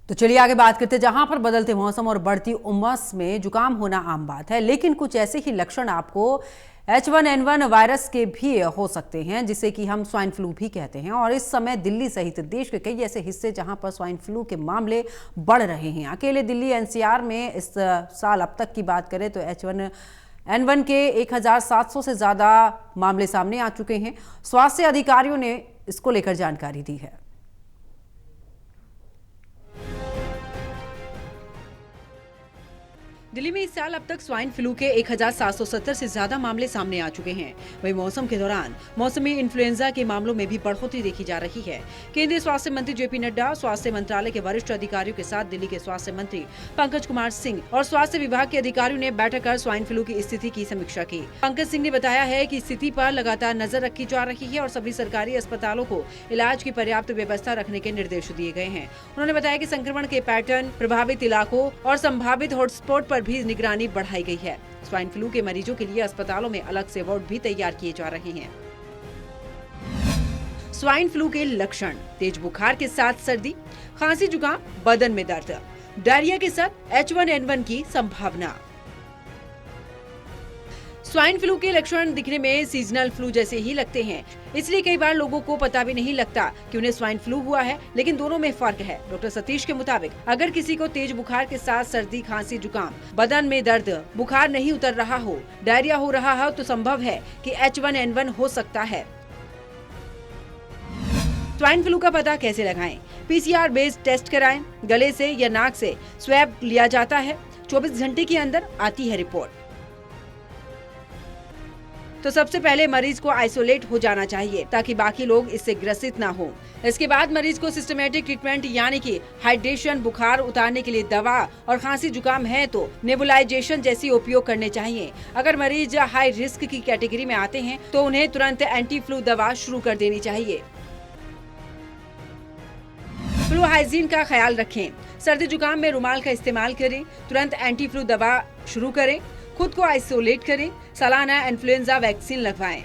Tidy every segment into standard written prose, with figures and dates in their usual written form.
तो चलिए आगे बात करते हैं। जहां पर बदलते मौसम और बढ़ती उमस में जुकाम होना आम बात है, लेकिन कुछ ऐसे ही लक्षण आपको H1N1 वायरस के भी हो सकते हैं, जिसे कि हम स्वाइन फ्लू भी कहते हैं। और इस समय दिल्ली सहित देश के कई ऐसे हिस्से जहां पर स्वाइन फ्लू के मामले बढ़ रहे हैं। अकेले दिल्ली NCR में इस साल अब तक की बात करें तो H1N1 के 1700 से ज़्यादा मामले सामने आ चुके हैं। स्वास्थ्य अधिकारियों ने इसको लेकर जानकारी दी है। दिल्ली में इस साल अब तक स्वाइन फ्लू के 1770 से ज्यादा मामले सामने आ चुके हैं। वहीं मौसम के दौरान मौसमी इन्फ्लुएंजा के मामलों में भी बढ़ोतरी देखी जा रही है। केंद्रीय स्वास्थ्य मंत्री JP नड्डा, स्वास्थ्य मंत्रालय के वरिष्ठ अधिकारियों के साथ दिल्ली के स्वास्थ्य मंत्री पंकज कुमार सिंह और स्वास्थ्य विभाग के अधिकारियों ने बैठक कर स्वाइन फ्लू की स्थिति की समीक्षा की। पंकज सिंह ने बताया है कि स्थिति पर लगातार नजर रखी जा रही है और सभी सरकारी अस्पतालों को इलाज की पर्याप्त व्यवस्था रखने के निर्देश दिए गए हैं। उन्होंने बताया कि संक्रमण के पैटर्न, प्रभावित इलाकों और संभावित हॉटस्पॉट पर भी निगरानी बढ़ाई गई है। स्वाइन फ्लू के मरीजों के लिए अस्पतालों में अलग से वार्ड भी तैयार किए जा रहे हैं। स्वाइन फ्लू के लक्षण: तेज बुखार के साथ सर्दी, खांसी, जुकाम, बदन में दर्द, डायरिया के साथ H1N1 की संभावना। स्वाइन फ्लू के लक्षण दिखने में सीजनल फ्लू जैसे ही लगते हैं, इसलिए कई बार लोगों को पता भी नहीं लगता कि उन्हें स्वाइन फ्लू हुआ है, लेकिन दोनों में फर्क है। डॉक्टर सतीश के मुताबिक अगर किसी को तेज बुखार के साथ सर्दी, खांसी, जुकाम, बदन में दर्द, बुखार नहीं उतर रहा हो, डायरिया हो रहा हो, तो संभव है कि H1N1 हो सकता है। स्वाइन फ्लू का पता कैसे लगाएं? PCR बेस्ड टेस्ट कराएं। गले से या नाक से स्वैब लिया जाता है। 24 घंटे के अंदर आती है रिपोर्ट। तो सबसे पहले मरीज को आइसोलेट हो जाना चाहिए ताकि बाकी लोग इससे ग्रसित ना हो। इसके बाद मरीज को सिस्टमेटिक ट्रीटमेंट यानी कि हाइड्रेशन, बुखार उतारने के लिए दवा और खांसी जुकाम है तो नेबुलाइजेशन जैसी उपयोग करने चाहिए। अगर मरीज हाई रिस्क की कैटेगरी में आते हैं तो उन्हें तुरंत एंटी फ्लू दवा शुरू कर देनी चाहिए। फ्लू हाइजीन का ख्याल रखें। सर्दी जुकाम में रुमाल का इस्तेमाल करें। तुरंत एंटी फ्लू दवा शुरू करें। खुद को आइसोलेट करें। सालाना इन्फ्लुएंजा वैक्सीन लगवाएं।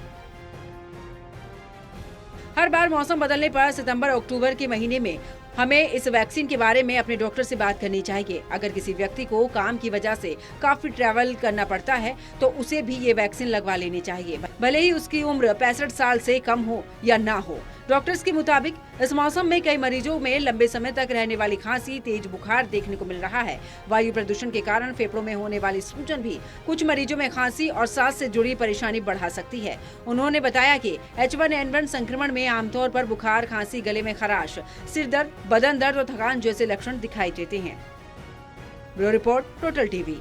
हर बार मौसम बदलने पर सितंबर-अक्टूबर के महीने में हमें इस वैक्सीन के बारे में अपने डॉक्टर से बात करनी चाहिए। अगर किसी व्यक्ति को काम की वजह से काफी ट्रैवल करना पड़ता है तो उसे भी ये वैक्सीन लगवा लेनी चाहिए, भले ही उसकी उम्र 65 साल से कम हो या ना हो। डॉक्टर्स के मुताबिक इस मौसम में कई मरीजों में लंबे समय तक रहने वाली खांसी, तेज बुखार देखने को मिल रहा है। वायु प्रदूषण के कारण फेफड़ों में होने वाली सूजन भी कुछ मरीजों में खांसी और सांस से जुड़ी परेशानी बढ़ा सकती है। उन्होंने बताया कि H1N1 संक्रमण में आमतौर पर बुखार, खांसी, गले में खराश, सिर दर्द, बदन दर्द और थकान जैसे लक्षण दिखाई देते हैं। Bureau report, total TV.